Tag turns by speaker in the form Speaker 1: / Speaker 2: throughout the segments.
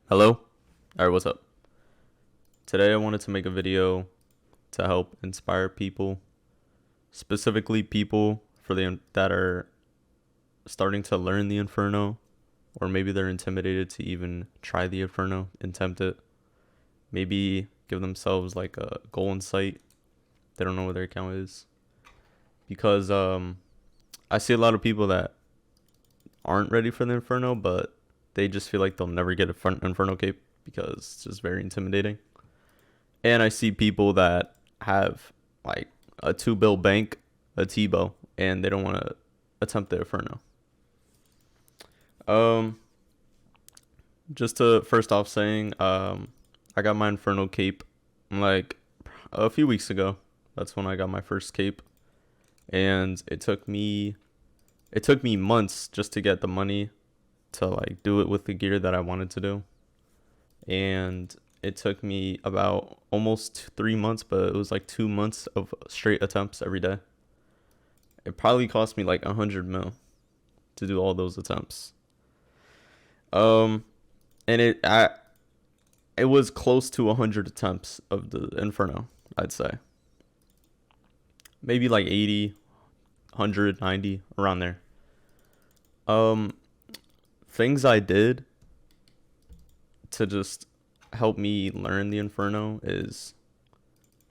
Speaker 1: Hello? Alright, what's up? Today I wanted to make a video to help inspire people, specifically people that are starting to learn the Inferno, or maybe they're intimidated to even try the Inferno and attempt it. Maybe give themselves like a goal in sight. They don't know where their account is. Because I see a lot of people that aren't ready for the Inferno, but they just feel like they'll never get a Inferno cape because it's just very intimidating. And I see people that have like a 2 bill bank, a T-bow, and they don't want to attempt the Inferno. Um, just to first off saying, I got my Inferno cape like a few weeks ago. That's when I got my first cape, and it took me months just to get the money to like do it with the gear that I wanted to do, and it took me about almost 3 months, but it was like 2 months of straight attempts every day. It probably cost me like 100 mil to do all those attempts. Um, and it was close to 100 attempts of the Inferno, I'd say. Maybe like 80, 100, 90, around there. Um, Things I did to just help me learn the Inferno is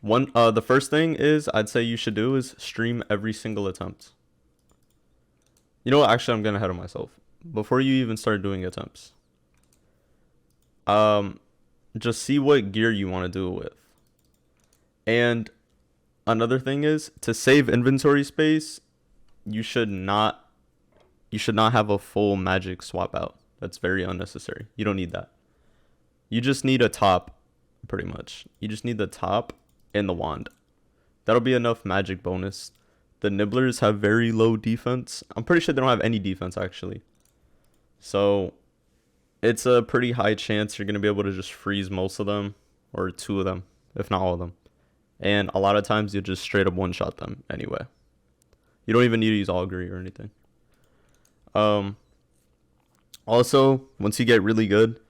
Speaker 1: the first thing is I'd say you should do is stream every single attempt. You know what? Actually, I'm getting ahead of myself. Before you even start doing attempts, um, just see what gear you want to do it with. And another thing is to save inventory space, you should not you should not have a full magic swap out. That's very unnecessary. You don't need that. You just need a top, pretty much. You just need the top and the wand. That'll be enough magic bonus. The nibblers have very low defense. I'm pretty sure they don't have any defense actually. So it's a pretty high chance you're gonna be able to just freeze most of them, or two of them, if not all of them. And a lot of times you'll just straight up one shot them anyway. You don't even need to use augury or anything. Um, Also, once you get really good,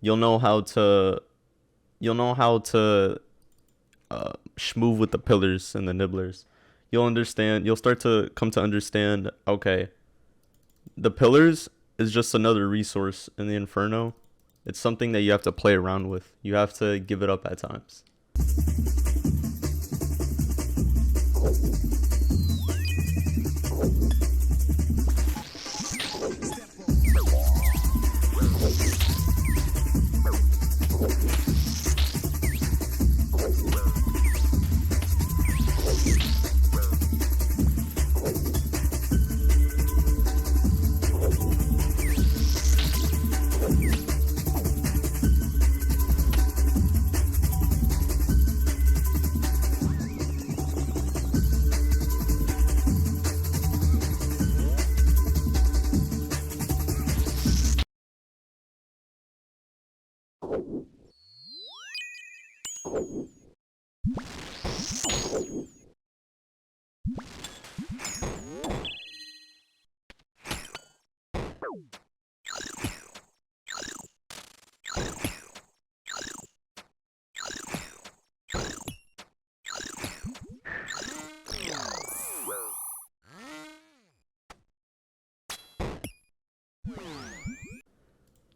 Speaker 1: you'll know how to you'll know how to schmoove with the pillars and the nibblers. You'll start to come to understand, okay, the pillars is just another resource in the Inferno. It's something that you have to play around with. You have to give it up at times.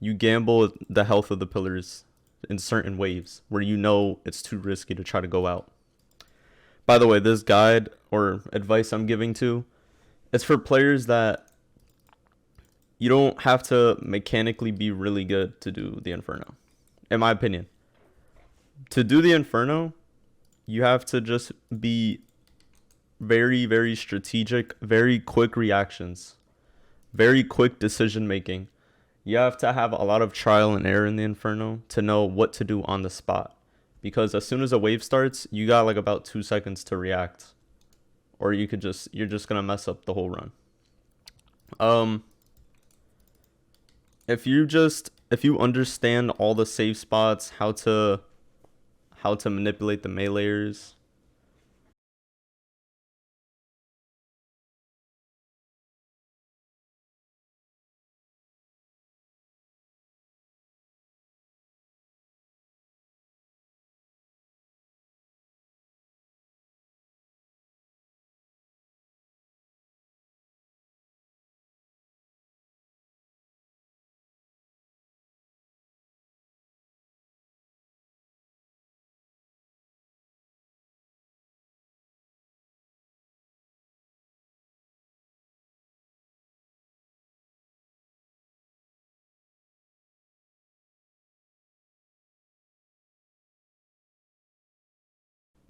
Speaker 1: You gamble the health of the pillars in certain waves where you know it's too risky to try to go out. By the way, this guide or advice I'm giving to, it's for players that you don't have to mechanically be really good to do the Inferno. In my opinion, to do the Inferno, you have to just be very, very strategic, very quick reactions, very quick decision making. You have to have a lot of trial and error in the Inferno to know what to do on the spot. Because as soon as a wave starts, you got like about 2 seconds to react. Or you're just gonna mess up the whole run. Um if you understand all the safe spots, how to manipulate the meleeers,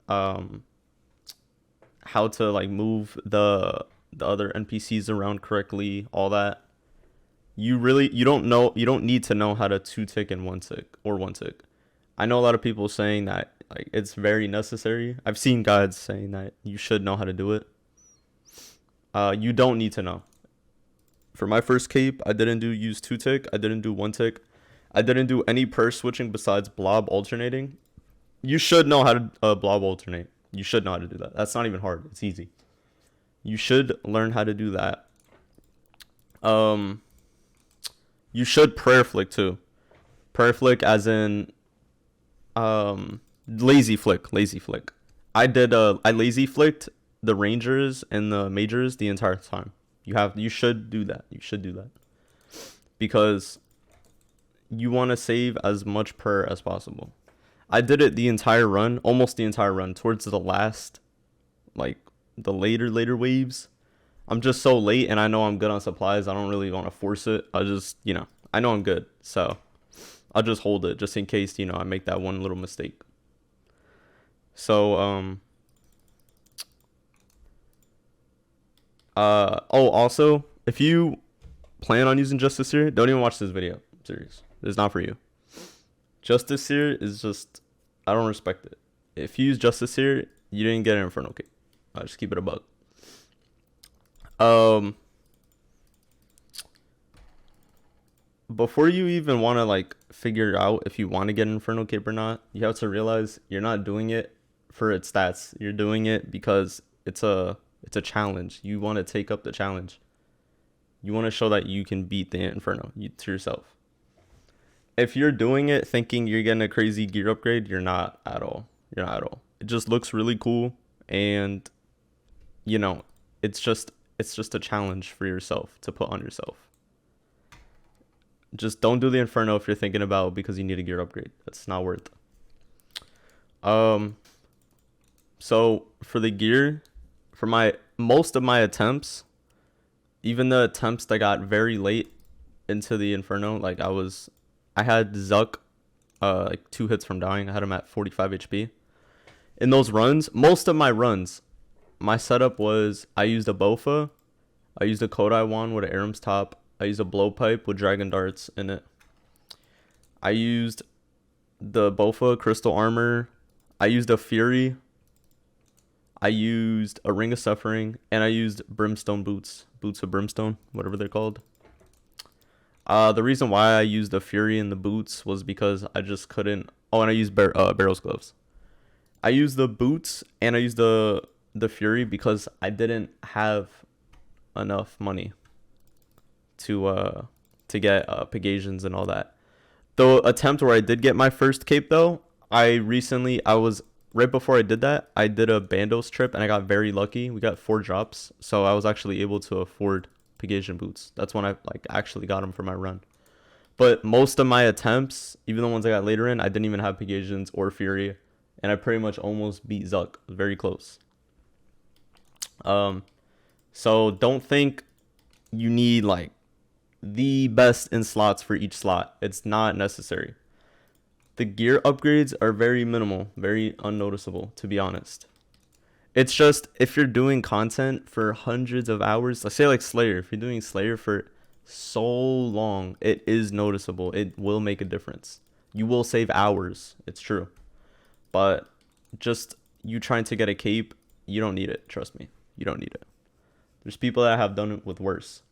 Speaker 1: um how to like move the other NPCs around correctly, all that. You don't need to know how to two tick and one tick or one tick. I know a lot of people saying that like it's very necessary. I've seen guides saying that you should know how to do it. You don't need to know. For my first cape, I didn't use two tick. I didn't do one tick. I didn't do any purse switching besides blob alternating. You should know how to blob alternate. You should know how to do that. That's not even hard. It's easy. You should learn how to do that. You should prayer flick too. Prayer flick as in lazy flick. Lazy flick. I lazy flicked the rangers and the majors the entire time. You should do that. You should do that. Because you want to save as much prayer as possible. I did it the entire run, almost the entire run, towards the last, like, the later waves. I'm just so late, and I know I'm good on supplies. I don't really want to force it. I know I'm good, so I'll just hold it, just in case, I make that one little mistake. So, also, if you plan on using Justice Seer, don't even watch this video. I'm serious. It's not for you. Justice Seer is just, I don't respect it. If you use Justice Seer, you didn't get an Inferno cape. I'll just keep it a bug. Before you even want to like figure out if you want to get an Inferno cape or not, you have to realize you're not doing it for its stats. You're doing it because it's a challenge. You want to take up the challenge. You want to show that you can beat the Inferno to yourself. If you're doing it thinking you're getting a crazy gear upgrade, you're not at all. You're not at all. It just looks really cool, and it's just a challenge for yourself to put on yourself. Just don't do the Inferno if you're thinking about because you need a gear upgrade. That's not worth it. So for the gear, for most of my attempts, even the attempts that got very late into the Inferno, like I had Zuck like 2 hits from dying. I had him at 45 HP. In those runs, most of my runs, my setup was I used a Bofa, I used a Kodai wand with an Aram's top, I used a blowpipe with dragon darts in it. I used the Bofa crystal armor. I used a Fury. I used a Ring of Suffering, and I used Brimstone boots of Brimstone, whatever they're called. The reason why I used the Fury and the boots was because I just couldn't. Oh, and I used Barrow's gloves. I used the boots and I used the Fury because I didn't have enough money to get Pegasians and all that. The attempt where I did get my first cape though, I was right before I did that, I did a Bandos trip and I got very lucky. We got 4 drops, so I was actually able to afford Pegasian boots. That's when I actually got them for my run. But most of my attempts, even the ones I got later in, I didn't even have Pegasians or Fury, and I pretty much almost beat Zuck. Very close. So don't think you need like the best in slots for each slot. It's not necessary. The gear upgrades are very minimal, very unnoticeable, to be honest. It's just if you're doing content for hundreds of hours, let's say like Slayer, if you're doing Slayer for so long, it is noticeable. It will make a difference. You will save hours. It's true. But just you trying to get a cape, you don't need it. Trust me. You don't need it. There's people that have done it with worse.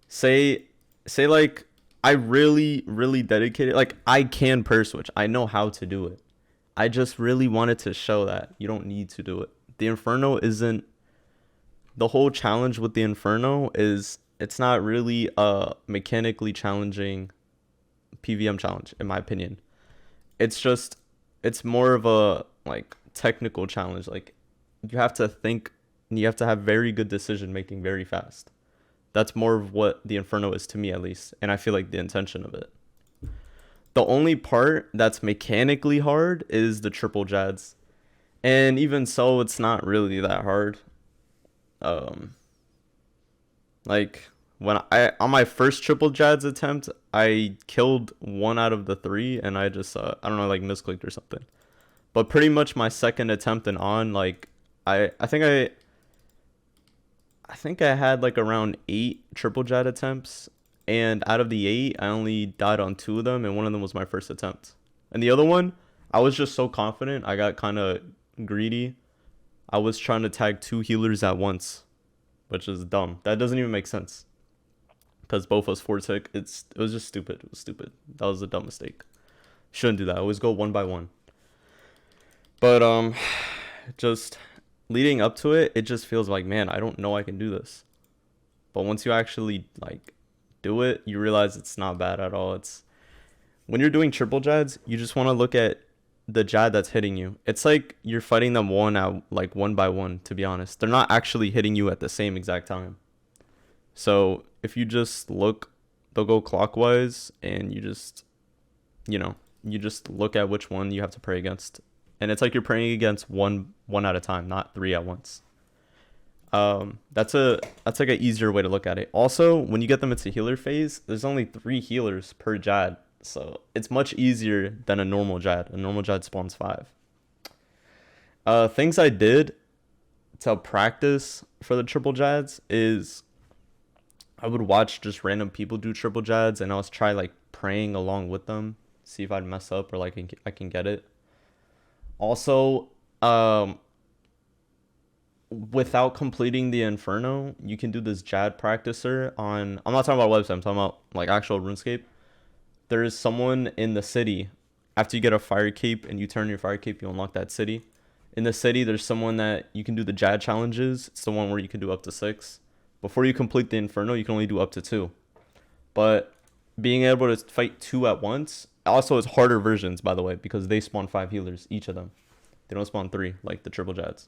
Speaker 1: Say like I really dedicated, like I can purse switch. I know how to do it. I just really wanted to show that you don't need to do it. The Inferno isn't, the whole challenge with the Inferno is it's not really a mechanically challenging PVM challenge, in my opinion. It's more of a like technical challenge. Like you have to think and you have to have very good decision making very fast. That's more of what the Inferno is to me, at least, and I feel like the intention of it. The only part that's mechanically hard is the triple jads, and even so, it's not really that hard. Like When I on my first triple Jads attempt, I killed one out of the three, and I just I don't know, like misclicked or something. But pretty much my second attempt and on, like I think I had like around 8 triple Jad attempts, and out of the 8, I only died on 2 of them, and one of them was my first attempt. And the other one, I was just so confident, I got kind of greedy. I was trying to tag 2 healers at once, which is dumb. That doesn't even make sense. Because both of us 4-tick, it was just stupid. It was stupid. That was a dumb mistake. Shouldn't do that. Always go one by one. But just leading up to it, it just feels like, man, I don't know I can do this. But once you actually like do it, you realize it's not bad at all. It's when you're doing triple Jads, you just want to look at the Jad that's hitting you. It's like you're fighting them one by one, to be honest. They're not actually hitting you at the same exact time. So if you just look, they'll go clockwise, and you just look at which one you have to pray against. And it's like you're praying against one at a time, not 3 at once. That's like an easier way to look at it. Also, when you get them into healer phase, there's only 3 healers per Jad. So it's much easier than a normal Jad. A normal Jad spawns 5. Things I did to practice for the triple Jads is I would watch just random people do triple Jads, and I was try like praying along with them, see if I'd mess up or like I can get it. Also, without completing the Inferno, you can do this Jad practicer on. I'm not talking about website. I'm talking about like actual RuneScape. There is someone in the city. After you get a fire cape and you turn your fire cape, you unlock that city. In the city, there's someone that you can do the Jad challenges. It's the one where you can do up to 6. Before you complete the Inferno, you can only do up to 2. But being able to fight 2 at once also is harder versions, by the way, because they spawn 5 healers, each of them. They don't spawn 3 like the triple Jads.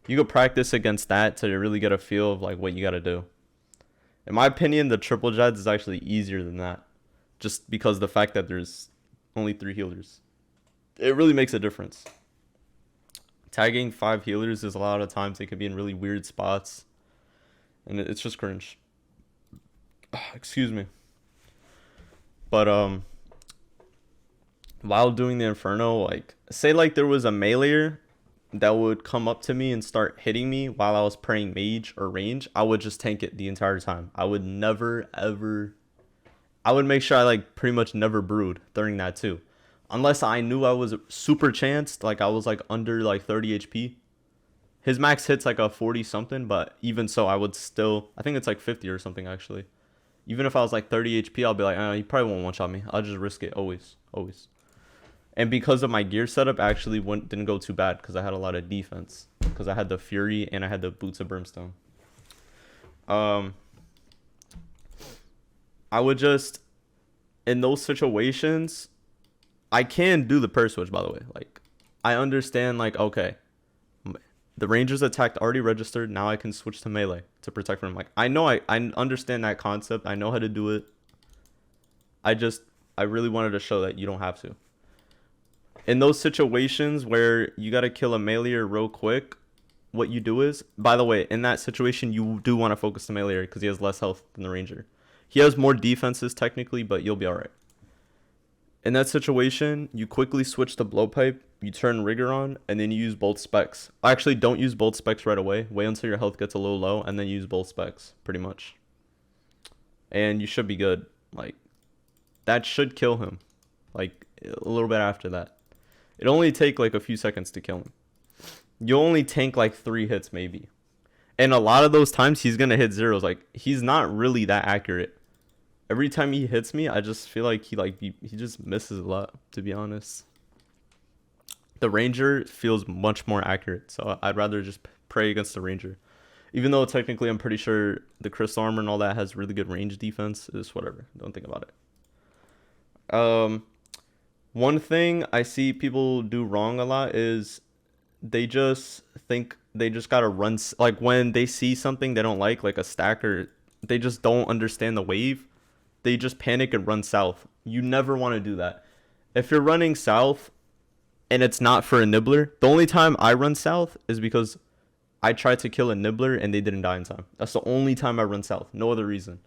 Speaker 1: You could practice against that to really get a feel of like what you got to do. In my opinion, the triple Jads is actually easier than that, just because the fact that there's only 3 healers. It really makes a difference. Tagging 5 healers is a lot of times they could be in really weird spots, and it's just cringe. Excuse me. But while doing the Inferno, like say like there was a meleeer that would come up to me and start hitting me while I was praying mage or range, I would just tank it the entire time. I would never ever, I would make sure I like pretty much never brewed during that too, unless I knew I was super chanced, like I was like under like 30 HP. His max hits like a 40 something, but even so, I would still, I think it's like 50 or something actually. Even if I was like 30 HP, I'll be like, he probably won't one-shot me. I'll just risk it always. And because of my gear setup, actually didn't go too bad because I had a lot of defense. Because I had the Fury and I had the Boots of Brimstone. I would just, in those situations, I can do the purse switch, by the way. Like, I understand, like, okay, the Ranger's attack already registered. Now I can switch to melee to protect from him. Like, I know I understand that concept. I know how to do it. I really wanted to show that you don't have to. In those situations where you got to kill a meleeer real quick, what you do is, by the way, in that situation, you do want to focus the meleeer because he has less health than the Ranger. He has more defenses technically, but you'll be all right. In that situation, you quickly switch to blowpipe, you turn rigor on, and then you use both specs. Actually, don't use both specs right away. Wait until your health gets a little low, and then use both specs, pretty much. And you should be good. Like, that should kill him. Like, a little bit after that. It'll only take like a few seconds to kill him. You'll only tank like 3 hits maybe. And a lot of those times he's going to hit zeros. Like, he's not really that accurate. Every time he hits me, I just feel like he just misses a lot, to be honest. The Ranger feels much more accurate, so I'd rather just pray against the Ranger. Even though technically I'm pretty sure the Crystal Armor and all that has really good range defense, it's whatever. Don't think about it. One thing I see people do wrong a lot is they just think they just gotta run. Like when they see something they don't like a stack, or they just don't understand the wave, they just panic and run south. You never want to do that. If you're running south and it's not for a nibbler, the only time I run south is because I tried to kill a nibbler and they didn't die in time. That's the only time I run south. No other reason.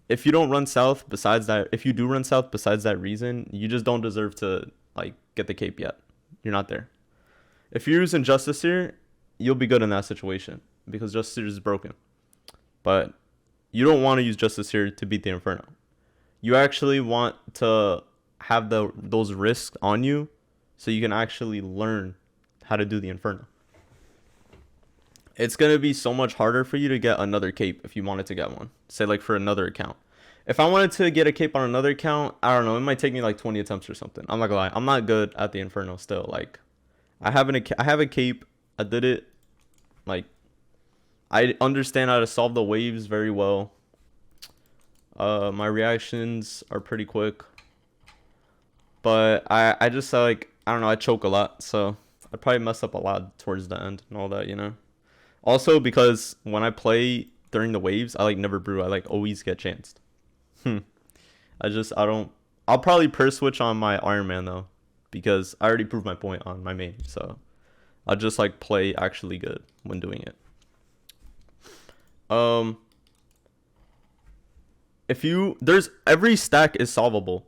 Speaker 1: if you don't run south besides that, if you do run south besides that reason, you just don't deserve to like get the cape yet. You're not there. If you're using Justice here, you'll be good in that situation because Justice here is broken. But you don't want to use Justice here to beat the Inferno. You actually want to have those risks on you so you can actually learn how to do the Inferno. It's going to be so much harder for you to get another cape if you wanted to get one. Say like for another account. If I wanted to get a cape on another account, I don't know, it might take me like 20 attempts or something. I'm not gonna lie. I'm not good at the Inferno still. Like I have a cape. I did it. Like I understand how to solve the waves very well. My reactions are pretty quick. But I just like, I don't know, I choke a lot, so I probably mess up a lot towards the end and all that, you know. Also because when I play during the waves, I like never brew. I like always get chanced. I'll probably purse switch on my Iron Man though, because I already proved my point on my main, so I'll just like play actually good when doing it. There's every stack is solvable.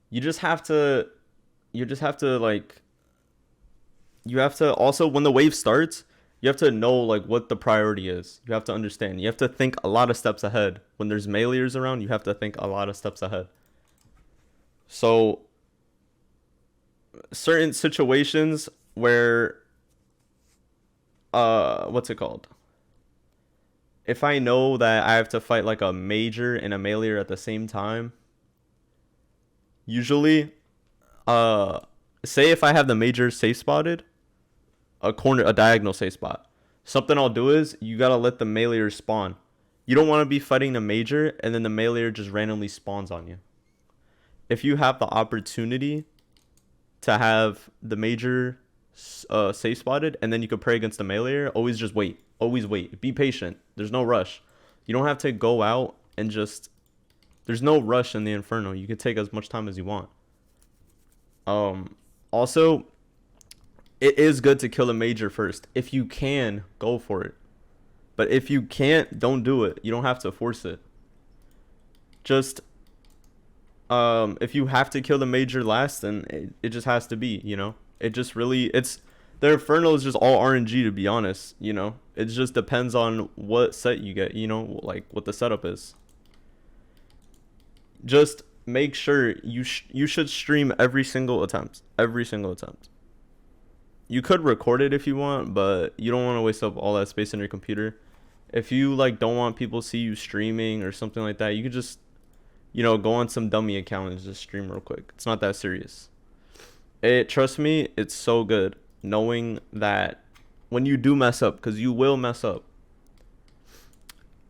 Speaker 1: You just have to also when the wave starts, you have to know like what the priority is. You have to understand. You have to think a lot of steps ahead. When there's meleeers around, you have to think a lot of steps ahead. So certain situations where what's it called? If I know that I have to fight like a major and a meleeer at the same time, usually say if I have the major safe spotted, a diagonal safe spot, something I'll do is you gotta let the meleeer spawn. You don't want to be fighting the major and then the meleeer just randomly spawns on you. If you have the opportunity to have the major safe spotted and then you can pray against the meleeer, always just wait. Always wait. Be patient. There's no rush. You don't have to go out and just... There's no rush in the Inferno. You can take as much time as you want. Also, it is good to kill a major first. If you can, go for it. But if you can't, don't do it. You don't have to force it. Just... if you have to kill the major last, then it just has to be, you know? It just really... The Inferno is just all RNG, to be honest, you know? It just depends on what set you get, you know? Like, what the setup is. Just make sure you should stream every single attempt. Every single attempt. You could record it if you want, but you don't want to waste up all that space on your computer. If you, like, don't want people to see you streaming or something like that, you could just, you know, go on some dummy account and just stream real quick. It's not that serious. Trust me, it's so good knowing that when you do mess up, because you will mess up.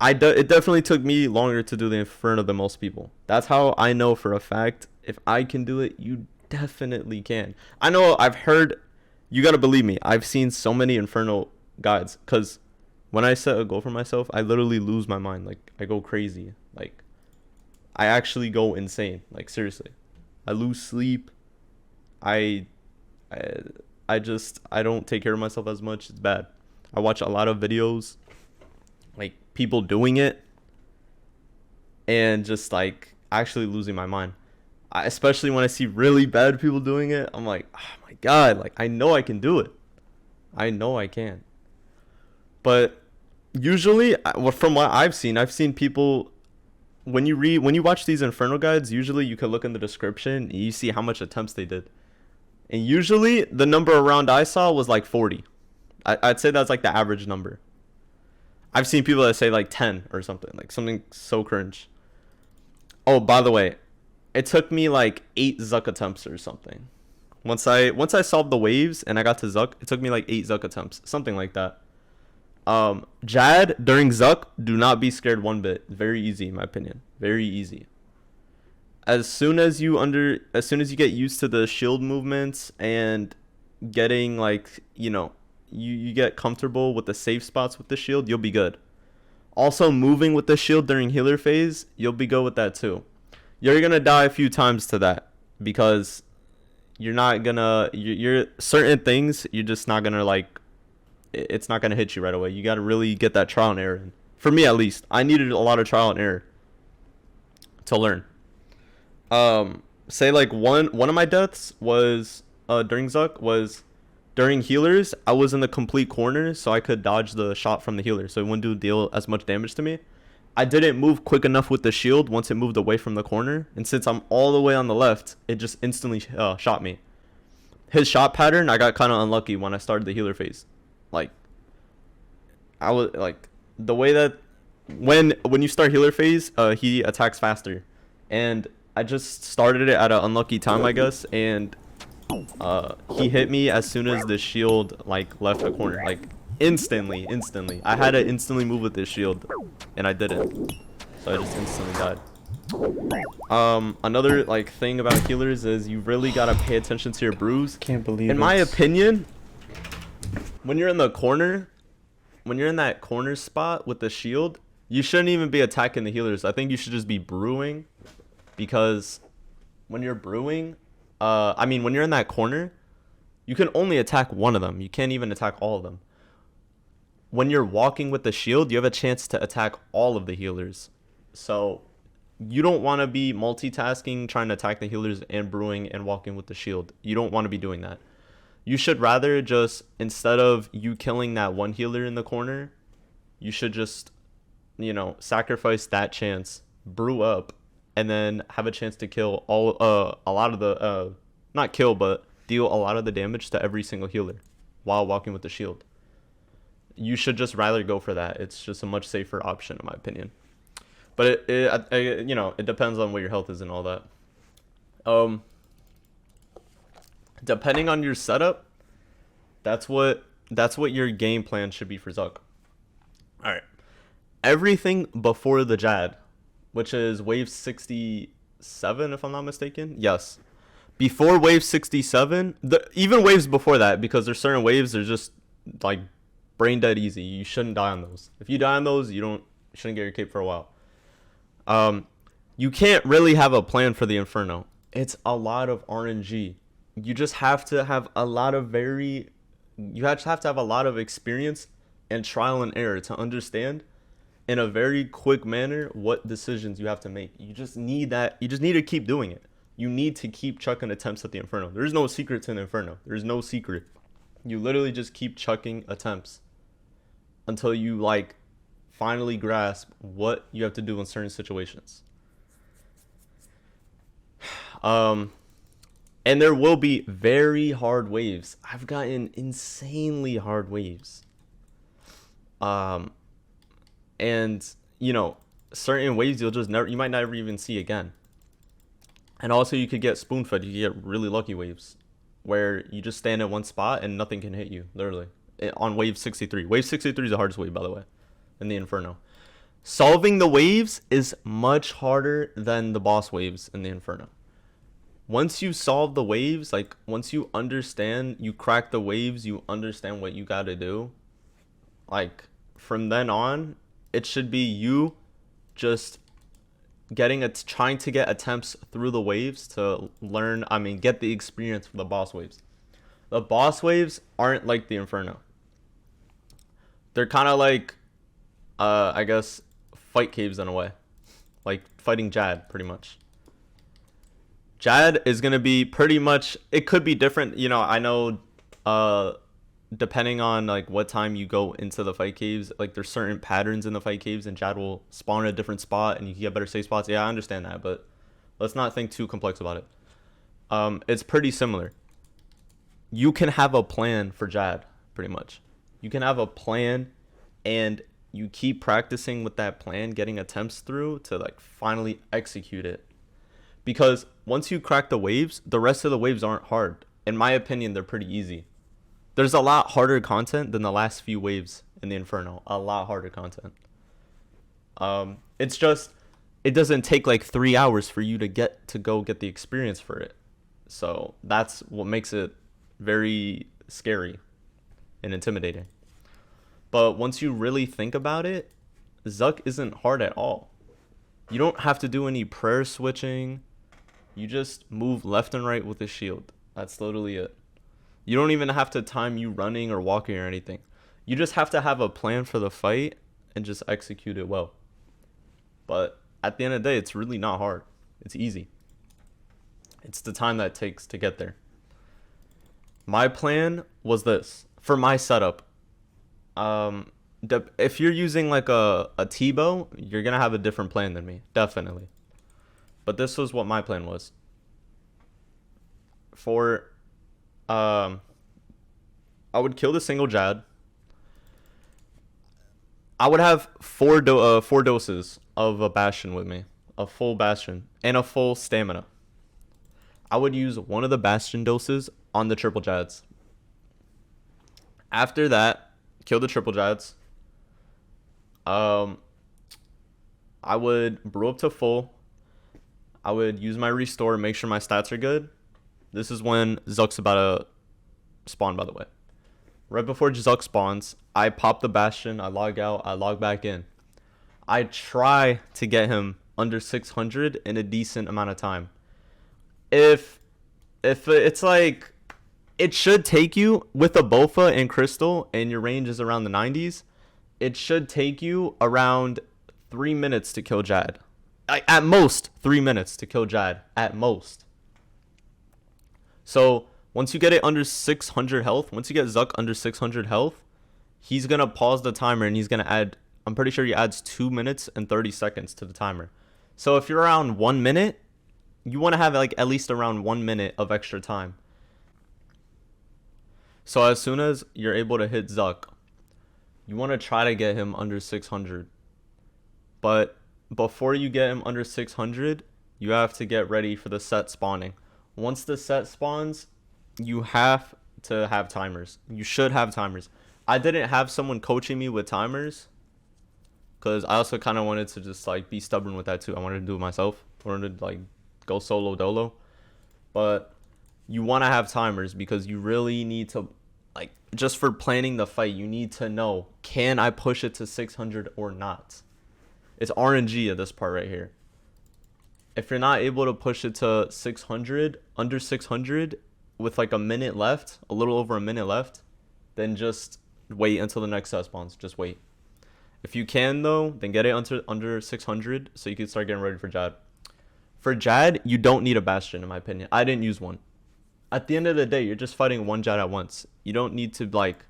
Speaker 1: It definitely took me longer to do the Inferno than most people. That's how I know for a fact. If I can do it, you definitely can. I know I've heard, you gotta believe me, I've seen so many Inferno guides, because when I set a goal for myself, I literally lose my mind. Like, I go crazy. Like, I actually go insane. Like, seriously. I lose sleep. I don't take care of myself as much. It's bad. I watch a lot of videos, like people doing it, and just like actually losing my mind. Especially when I see really bad people doing it, I'm like, oh my god, like I know I can do it. I know I can. But usually, from what I've seen people, when you watch these Inferno guides, usually you can look in the description and you see how much attempts they did. And usually the number around I saw was like 40. I'd say that's like the average number. I've seen people that say like 10 or something. Like something so cringe. Oh, by the way, it took me like 8 Zuck attempts or something. Once I solved the waves and I got to Zuck, it took me like 8 Zuck attempts. Something like that. Jad, during Zuck, do not be scared one bit. Very easy in my opinion. Very easy. As soon as you get used to the shield movements and getting like, you know, you get comfortable with the safe spots with the shield, you'll be good. Also, moving with the shield during healer phase, you'll be good with that too. You're gonna die a few times to that because you're certain things, you're just not gonna like, it's not gonna hit you right away. You gotta really get that trial and error in. For me at least, I needed a lot of trial and error. to learn. Say like one of my deaths was during Zuck was during healers. I was in the complete corner, so I could dodge the shot from the healer, so it wouldn't deal as much damage to me. I didn't move quick enough with the shield once it moved away from the corner, and since I'm all the way on the left, it just instantly shot me. His shot pattern, I got kind of unlucky when I started the healer phase. Like, I was like, the way that when you start healer phase, he attacks faster, and I just started it at an unlucky time, I guess, and he hit me as soon as the shield like left the corner, like instantly. I had to instantly move with this shield, and I didn't, so I just instantly died. Another like thing about healers is you really gotta pay attention to your brews.
Speaker 2: Can't believe
Speaker 1: in my opinion, when you're in the corner, when you're in that corner spot with the shield, you shouldn't even be attacking the healers. I think you should just be brewing, because when you're brewing, when you're in that corner, you can only attack one of them. You can't even attack all of them. When you're walking with the shield, you have a chance to attack all of the healers. So you don't want to be multitasking, trying to attack the healers and brewing and walking with the shield. You don't want to be doing that. You should rather just, instead of you killing that one healer in the corner, you should just, sacrifice that chance, brew up, and then have a chance to kill a lot of the, not kill, but deal a lot of the damage to every single healer while walking with the shield. You should just rather go for that. It's just a much safer option, in my opinion. But it depends on what your health is and all that. Depending on your setup, that's what your game plan should be for Zuck. All right, everything before the Jad, which is wave 67, if I'm not mistaken. Yes, before wave 67, even waves before that, because there's certain waves they're just like brain dead easy. You shouldn't die on those. If you die on those, you shouldn't get your cape for a while. You can't really have a plan for the Inferno. It's a lot of RNG. You just have to have a lot of a lot of experience and trial and error to understand in a very quick manner what decisions you have to make. You just need that. You just need to keep doing it. You need to keep chucking attempts at the Inferno. There's no secret to an Inferno. There's no secret. You literally just keep chucking attempts until you finally grasp what you have to do in certain situations. And there will be very hard waves. I've gotten insanely hard waves. And certain waves you might never even see again. And also you could get spoon fed. You could get really lucky waves where you just stand at one spot and nothing can hit you, literally. On wave 63. Wave 63 is the hardest wave, by the way, in the Inferno. Solving the waves is much harder than the boss waves in the Inferno. Once you solve the waves, once you understand, you crack the waves, you understand what you gotta do, from then on, it should be you just trying to get attempts through the waves to learn, get the experience for the boss waves. The boss waves aren't like the Inferno. They're kind of I guess, fight caves in a way. Like fighting Jad, pretty much. Jad is going to be pretty much, it could be different. I know depending on what time you go into the fight caves, there's certain patterns in the fight caves and Jad will spawn in a different spot and you can get better safe spots. Yeah, I understand that, but let's not think too complex about it. It's pretty similar. You can have a plan for Jad, pretty much. You can have a plan and you keep practicing with that plan, getting attempts through to finally execute it. Because once you crack the waves, the rest of the waves aren't hard. In my opinion, they're pretty easy. There's a lot harder content than the last few waves in the Inferno. A lot harder content. It's just, it doesn't take 3 hours for you to go get the experience for it. So that's what makes it very scary and intimidating. But once you really think about it, Zuck isn't hard at all. You don't have to do any prayer switching. You just move left and right with the shield. That's literally it. You don't even have to time you running or walking or anything. You just have to have a plan for the fight and just execute it well. But at the end of the day, it's really not hard. It's easy. It's the time that it takes to get there. My plan was this. For my setup, if you're using like a T-bow, you're going to have a different plan than me. Definitely. But this was what my plan was. For, I would kill the single Jad. I would have four doses of a Bastion with me. A full Bastion. And a full stamina. I would use one of the Bastion doses on the triple Jads. After that, kill the triple Jads. I would brew up to full. I would use my restore, make sure my stats are good. This is when Zuck's about to spawn, by the way. Right before Zuck spawns, I pop the Bastion, I log out, I log back in. I try to get him under 600 in a decent amount of time. If it's like, it should take you, with a Bofa and Crystal, and your range is around the 90s, it should take you around 3 minutes to kill Jad. At most, 3 minutes to kill Jad. At most. So, once you get it under 600 health, once you get Zuck under 600 health, he's going to pause the timer and he's going to add, I'm pretty sure he adds 2 minutes and 30 seconds to the timer. So, if you're around 1 minute, you want to have like at least around 1 minute of extra time. So as soon as you're able to hit Zuck, you want to try to get him under 600. But before you get him under 600, you have to get ready for the set spawning. Once the set spawns, you have to have timers. You should have timers. I didn't have someone coaching me with timers because I also kind of wanted to just like be stubborn with that too. I wanted to do it myself. I wanted to like go solo dolo. But you want to have timers because you really need to, like, just for planning the fight, you need to know, can I push it to 600 or not? It's RNG at this part right here. If you're not able to push it to 600, under 600, with like a minute left, a little over a minute left, then just wait until the next set spawns. Just wait. If you can, though, then get it under 600 so you can start getting ready for Jad. For Jad, you don't need a Bastion, in my opinion. I didn't use one. At the end of the day, you're just fighting one Jad at once. You don't need to, like...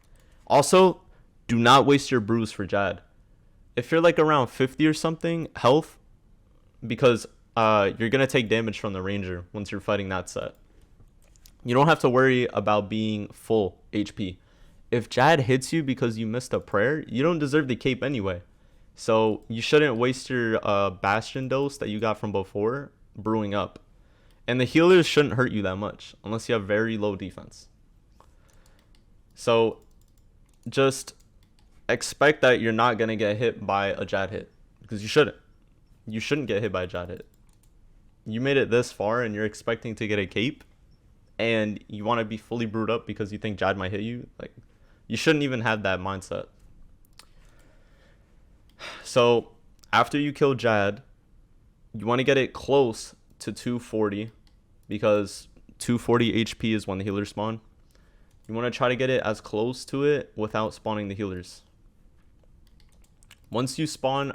Speaker 1: Also, do not waste your brews for Jad. If you're, like, around 50 or something health, because you're going to take damage from the Ranger once you're fighting that set. You don't have to worry about being full HP. If Jad hits you because you missed a prayer, you don't deserve the cape anyway. So, you shouldn't waste your Bastion dose that you got from before brewing up. And the healers shouldn't hurt you that much unless you have very low defense. So just expect that you're not going to get hit by a Jad hit. Because you shouldn't. You shouldn't get hit by a Jad hit. You made it this far and you're expecting to get a cape. And you want to be fully brewed up because you think Jad might hit you. Like, you shouldn't even have that mindset. So after you kill Jad, you want to get it close to 240 because 240 HP is when the healers spawn. You want to try to get it as close to it without spawning the healers. Once you spawn,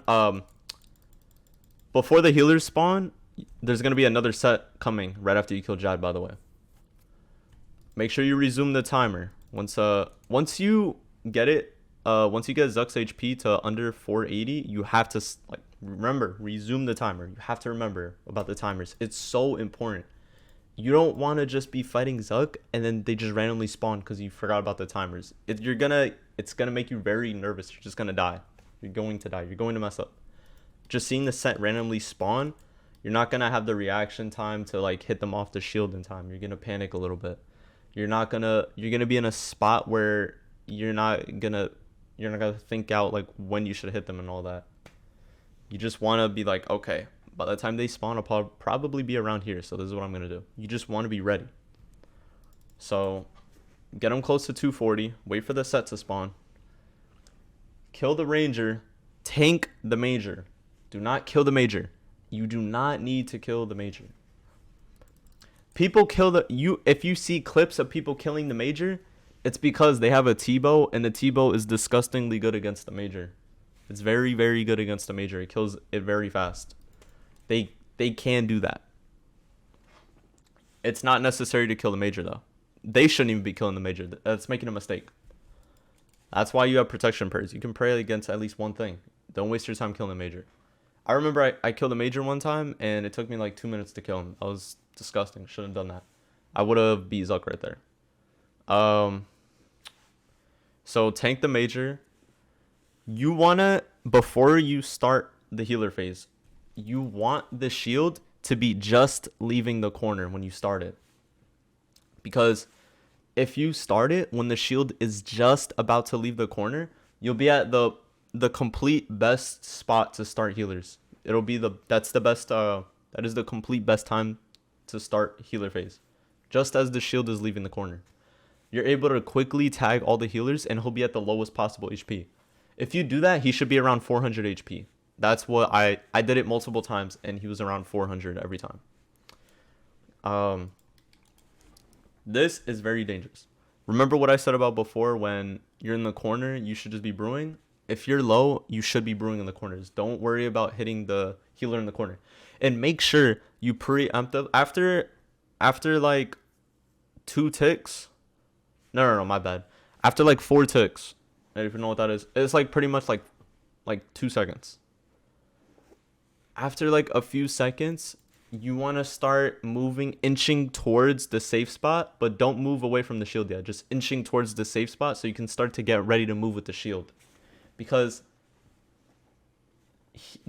Speaker 1: before the healers spawn, there's going to be another set coming right after you kill Jad, by the way. Make sure you resume the timer. Once you get it, once you get Zuck's HP to under 480, you have to, like, remember, resume the timer. You have to remember about the timers. It's so important. You don't want to just be fighting Zuck and then they just randomly spawn because you forgot about the timers. It's gonna make you very nervous. You're just gonna die. You're going to die. You're going to mess up. Just seeing the set randomly spawn, you're not gonna have the reaction time to like hit them off the shield in time. You're gonna panic a little bit. You're gonna be in a spot where you're not gonna think out like when you should hit them and all that. You just want to be like, okay, by the time they spawn, I'll probably be around here. So this is what I'm going to do. You just want to be ready. So get them close to 240. Wait for the set to spawn. Kill the Ranger. Tank the Major. Do not kill the Major. You do not need to kill the Major. People kill if you see clips of people killing the Major, it's because they have a T-bow and the T-bow is disgustingly good against the Major. It's very, very good against the Major. It kills it very fast. They can do that. It's not necessary to kill the major though. They shouldn't even be killing the major. That's making a mistake. That's why you have protection prayers. You can pray against at least one thing. Don't waste your time killing the major. I remember I killed a major one time, and it took me like 2 minutes to kill him. That was disgusting. Shouldn't have done that. I would have beat Zuck right there. So tank the major. You wanna, before you start the healer phase, you want the shield to be just leaving the corner when you start it. Because if you start it when the shield is just about to leave the corner, you'll be at the complete best spot to start healers. It'll be that is the complete best time to start healer phase. Just as the shield is leaving the corner. You're able to quickly tag all the healers and he'll be at the lowest possible HP. If you do that, he should be around 400 HP. That's what I did it multiple times and he was around 400 every time. This is very dangerous. Remember what I said about before, when you're in the corner, you should just be brewing. If you're low, you should be brewing in the corners. Don't worry about hitting the healer in the corner. And make sure you preempt them after like 2 ticks. No, my bad. After like 4 ticks. I don't even know what that is. It's like pretty much like 2 seconds. After like a few seconds, you want to start moving, inching towards the safe spot, but don't move away from the shield yet. Just inching towards the safe spot so you can start to get ready to move with the shield. Because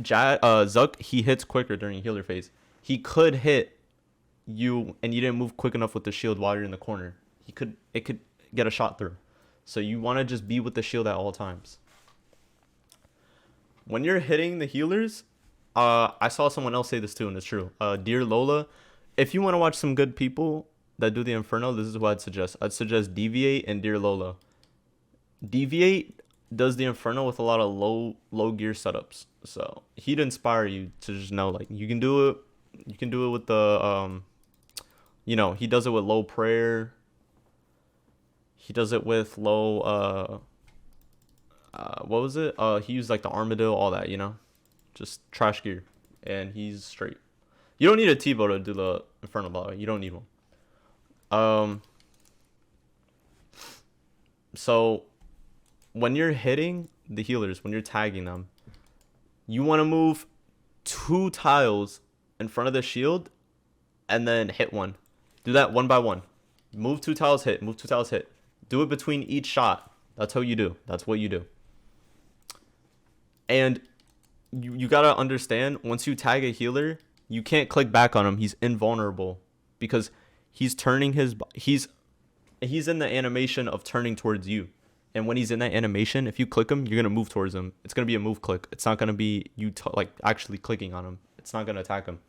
Speaker 1: Zuck, he hits quicker during healer phase. He could hit you and you didn't move quick enough with the shield while you're in the corner. It could get a shot through. So you want to just be with the shield at all times. When you're hitting the healers, I saw someone else say this too, and it's true. Dear Lola, if you want to watch some good people that do the Inferno, this is what I'd suggest. I'd suggest Deviate and Dear Lola. Deviate does the Inferno with a lot of low gear setups, so he'd inspire you to just know, like, you can do it. You can do it with the he does it with low prayer. He does it with low what was it? He used like the armadillo, all that, just trash gear, and he's straight. You don't need a T-bow to do the Inferno battle. You don't need one. So when you're hitting the healers, when you're tagging them, you want to move 2 tiles in front of the shield and then hit one. Do that one by one. Move 2 tiles, hit. Move 2 tiles, hit. Do it between each shot. That's how you do. That's what you do. And you gotta understand, once you tag a healer, you can't click back on him. He's invulnerable because he's turning he's in the animation of turning towards you. And when he's in that animation, if you click him, you're gonna move towards him. It's gonna be a move click. It's not gonna be you actually clicking on him. It's not gonna attack him.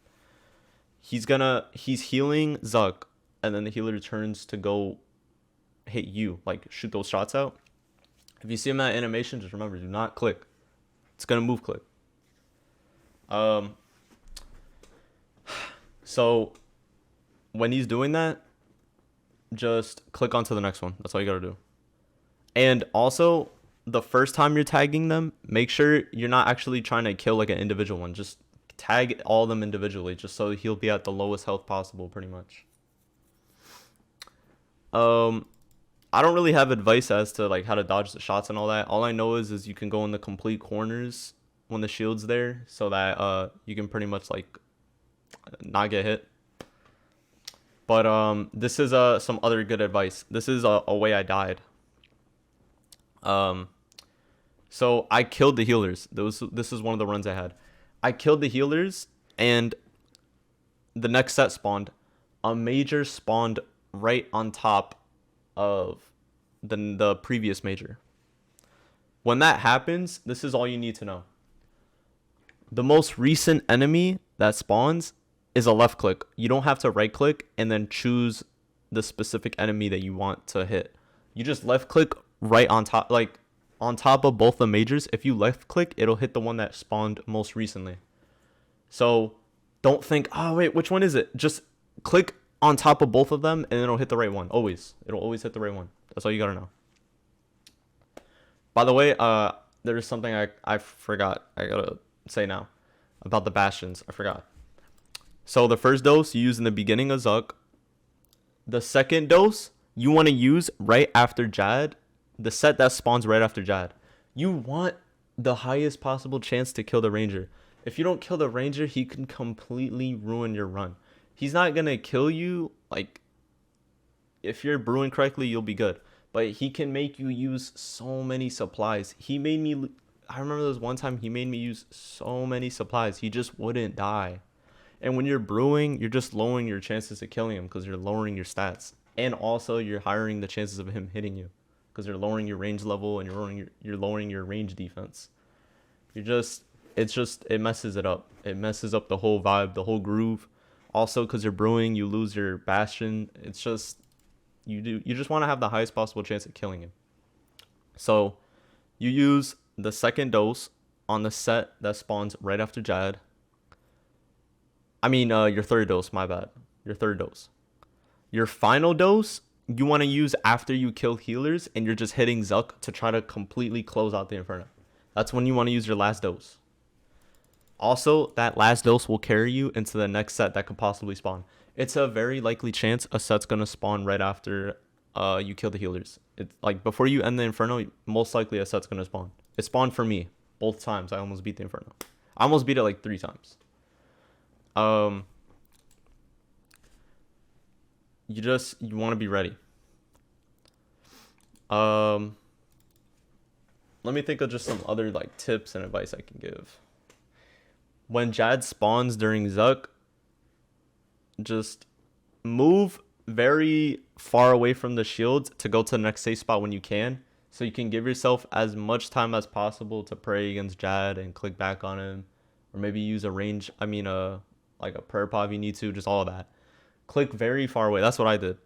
Speaker 1: He's healing Zuck, and then the healer turns to go hit you, like shoot those shots out. If you see him at animation, just remember, do not click. It's gonna move click. So when he's doing that, just click onto the next one. That's all you gotta do. And also, the first time you're tagging them, make sure you're not actually trying to kill like an individual one. Just tag all of them individually, just so he'll be at the lowest health possible, pretty much. I don't really have advice as to like how to dodge the shots and all that. All I know is you can go in the complete corners when the shield's there, so that you can pretty much like not get hit. But this is some other good advice. This is a way I died. So I killed the healers. This is one of the runs I had. I killed the healers, and the next set spawned. A major spawned right on top of the previous major. When that happens, this is all you need to know. The most recent enemy that spawns is a left click. You don't have to right click and then choose the specific enemy that you want to hit. You just left click right on top, like on top of both the majors. If you left click, it'll hit the one that spawned most recently. So don't think, oh wait, which one is it? Just click on top of both of them and it'll hit the right one. It'll always hit the right one. That's all you gotta know. By the way, there's something I forgot. I gotta say now about the bastions. I forgot. So the first dose you use in the beginning of Zuck. The second dose you want to use right after Jad, the set that spawns right after Jad. You want the highest possible chance to kill the Ranger. If you don't kill the Ranger, he can completely ruin your run. He's not going to kill you. Like, if you're brewing correctly, you'll be good. But he can make you use so many supplies. I remember there was one time he made me use so many supplies. He just wouldn't die. And when you're brewing, you're just lowering your chances of killing him because you're lowering your stats. And also you're highering the chances of him hitting you because you're lowering your range level and you're lowering your range defense. It messes it up. It messes up the whole vibe, the whole groove. Also, because you're brewing, you lose your bastion. It's just you just want to have the highest possible chance of killing him. So you use the second dose on the set that spawns right after Jad. I mean, your third dose, my bad. Your third dose. Your final dose, you want to use after you kill healers and you're just hitting Zuck to try to completely close out the Inferno. That's when you want to use your last dose. Also, that last dose will carry you into the next set that could possibly spawn. It's a very likely chance a set's going to spawn right after you kill the healers. It's like before you end the Inferno, most likely a set's going to spawn. It spawned for me both times. I almost beat the Inferno. I almost beat it like 3 times. You want to be ready. Let me think of just some other like tips and advice I can give. When Jad spawns during Zuck, just move very far away from the shields to go to the next safe spot when you can, so you can give yourself as much time as possible to pray against Jad and click back on him, or maybe use a range. Like a prayer pod if you need to, just all of that. Click very far away. That's what I did.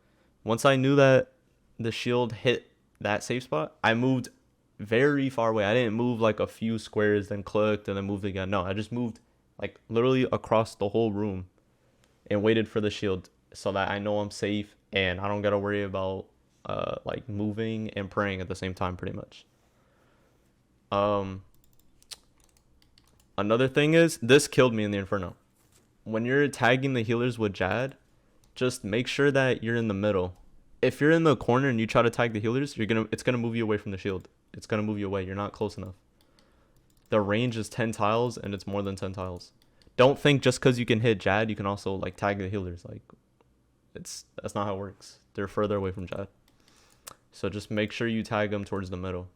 Speaker 1: Once I knew that the shield hit that safe spot, I moved very far away. I didn't move like a few squares, then clicked, and then moved again. No, I just moved like literally across the whole room and waited for the shield so that I know I'm safe and I don't gotta worry about like moving and praying at the same time pretty much. Another thing is, this killed me in the Inferno. When you're tagging the healers with Jad, just make sure that you're in the middle. If you're in the corner and you try to tag the healers, it's gonna move you away from the shield. It's gonna move you away. You're not close enough. The range is 10 tiles and it's more than 10 tiles. Don't think just because you can hit Jad, you can also like tag the healers. Like, that's not how it works. They're further away from Jad. So just make sure you tag them towards the middle.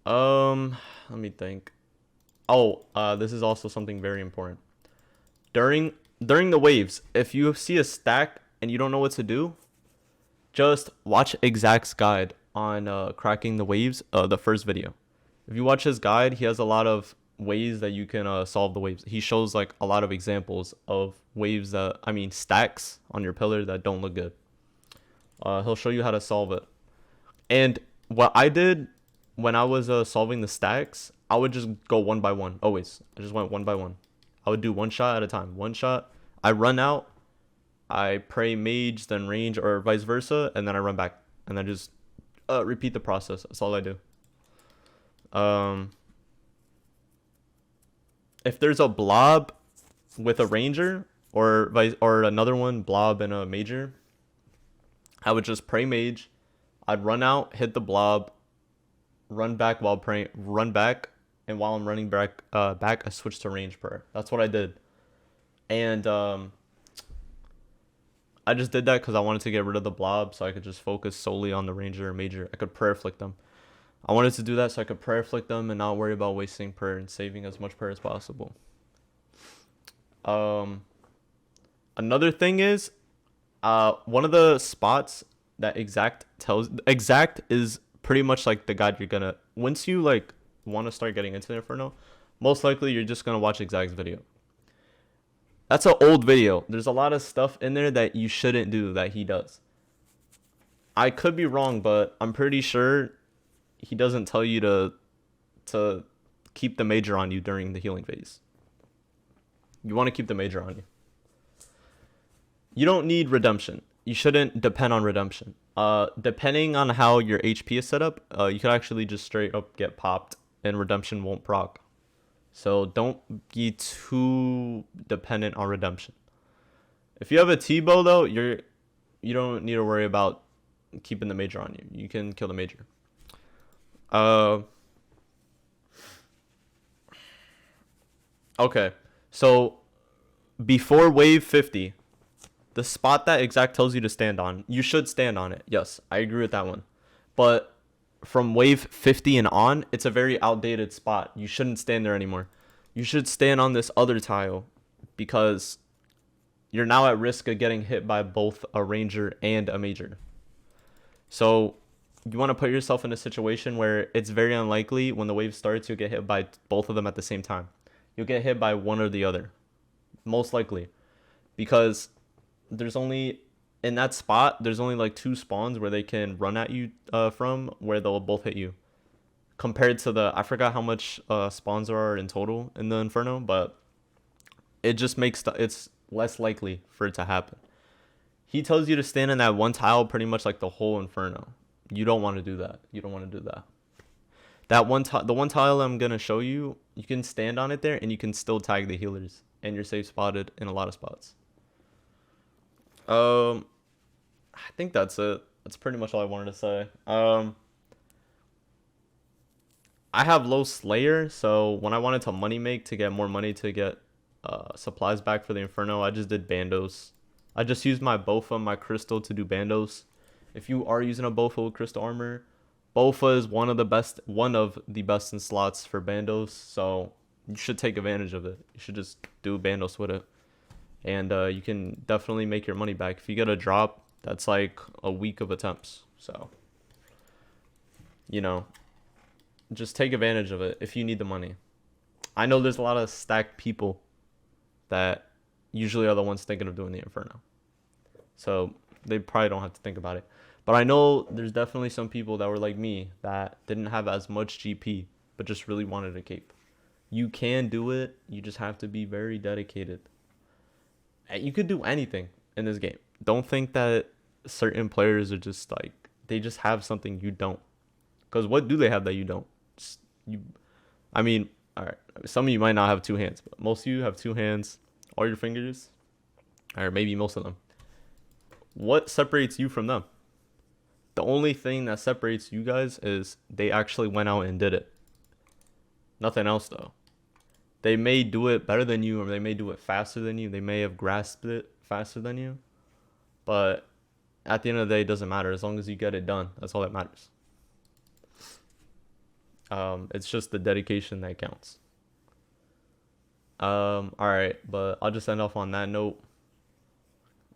Speaker 1: Let me think. This is also something very important. During the waves, if you see a stack and you don't know what to do, just watch Exact's guide on cracking the waves, the first video. If you watch his guide, he has a lot of ways that you can solve the waves. He shows like a lot of examples of waves stacks on your pillar that don't look good. He'll show you how to solve it. And what I did when I was solving the stacks, I would just go one by one. Always. I just went one by one. I would do one shot at a time. One shot. I run out. I pray mage, then range, or vice versa, and then I run back. And then just repeat the process. That's all I do. If there's a blob with a ranger, or another one, blob and a major, I would just pray mage. I'd run out, hit the blob, run back while praying, run back, and while I'm running back, I switch to range prayer. That's what I did. And I just did that because I wanted to get rid of the blob so I could just focus solely on the ranger or major. I could prayer flick them. I wanted to do that so I could prayer flick them and not worry about wasting prayer and saving as much prayer as possible. Another thing is, one of the spots that Exact is pretty much like the guide you're gonna, once you like want to start getting into the Inferno, most likely you're just gonna watch Exact's video. That's an old video. There's a lot of stuff in there that you shouldn't do that he does. I could be wrong, but I'm pretty sure he doesn't tell you to keep the major on you during the healing phase. You want to keep the major on you. You don't need redemption. You shouldn't depend on redemption. Depending on how your HP is set up, you could actually just straight up get popped and redemption won't proc. So don't be too dependent on redemption. If you have a T-bow though, you don't need to worry about keeping the major on you. You can kill the major. Uh okay. So before wave 50, the spot that exact tells you to stand on, you should stand on it. Yes, I agree with that one. But from wave 50 and on, it's a very outdated spot. You shouldn't stand there anymore. You should stand on this other tile because you're now at risk of getting hit by both a ranger and a major. So you want to put yourself in a situation where it's very unlikely when the wave starts you'll get hit by both of them at the same time. You'll get hit by one or the other, most likely, because there's only in that spot there's only like two spawns where they can run at you from where they'll both hit you. Compared to the I forgot how much spawns there are in total in the Inferno, but it just makes it's less likely for it to happen. He tells you to stand in that one tile pretty much like the whole Inferno. You don't want to do that. You don't want to do that. That one the one tile I'm gonna show you, you can stand on it there and you can still tag the healers, and you're safe spotted in a lot of spots. I think that's it. That's pretty much all I wanted to say. I have low Slayer, so when I wanted to money make to get more money to get supplies back for the Inferno, I just did bandos. I just used my Bofa, my crystal to do bandos. If you are using a Bofa with crystal armor, Bofa is one of the best in slots for bandos, so you should take advantage of it. You should just do bandos with it, and you can definitely make your money back. If you get a drop, that's like a week of attempts. So, you know, just take advantage of it if you need the money. I know there's a lot of stacked people that usually are the ones thinking of doing the Inferno, so they probably don't have to think about it. But I know there's definitely some people that were like me that didn't have as much GP but just really wanted a cape. You can do it. You just have to be very dedicated. You could do anything in this game. Don't think that certain players are just like they just have something you don't. Because what do they have that you don't? Just, you, I mean, all right. Some of you might not have two hands, but most of you have two hands, all your fingers, or maybe most of them. What separates you from them? The only thing that separates you guys is they actually went out and did it. Nothing else though. They may do it better than you, or they may do it faster than you. They may have grasped it faster than you. But at the end of the day, it doesn't matter. As long as you get it done, that's all that matters. It's just the dedication that counts. All right, but I'll just end off on that note.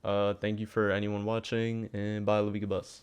Speaker 1: Thank you for anyone watching, and bye, Laviga Bus.